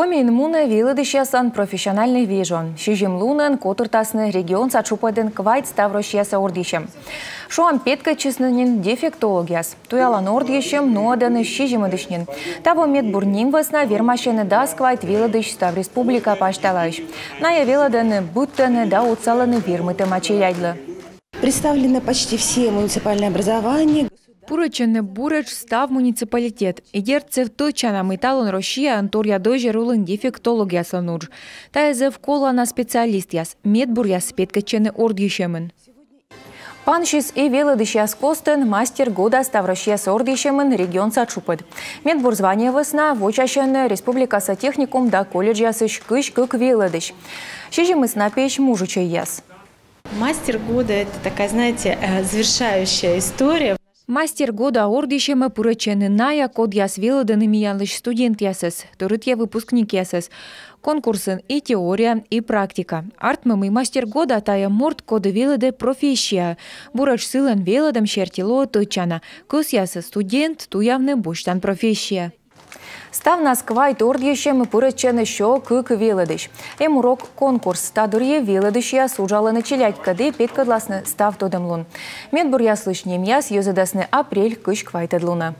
Комин муна вилыдышясан профессиональный вижон. Шижим лунан котыртасны регион сачупадын квайт ставрошьяса ордишем. Шуам петка честнынин дефектологияс. Туялан ордишем нуаданы шижимадышнин. Того медбурним весна вермашены дас квайт вилыдыш став республика пашталайш. Ная виладаны буттаны да уцаланы вирмыты мачеяйдлы. Представлены почти все муниципальные образования. Пурачены бурач став муниципалитет. Игерцев точана металлон Россия Антория дожер улын дефектология санур. Таезев кола на специалист яс. Медбур яс петкачены ордишемын. Паншис и велодышьяс костен мастер года став Россияс ордишемын регион сачупад. Медбур звание весна вочащен республикаса техникум да колледжясыш кыш кык велодыш. Шижимыс на печь мужичей яс. Мастер года – это такая, знаете, завершающая история. Мастер года ордишема пурачены ная код яс велоданными янлыш студент ясес, турытья выпускник ясес. Конкурсын и теория, и практика. Артмамый мастер года тая морд коды велоде профессия. Бурач сылан велодам шертило тычана. Кыс ясес студент туявны буштан профессия. Став нас квайт ордишем пурачены шо кык велодыш. Урок конкурс стадурье велодыш яс ужала началять кады петкадласны став тодемлун. Медбур яслыш нем яс юзадасны апрель кыш квайтадлуна.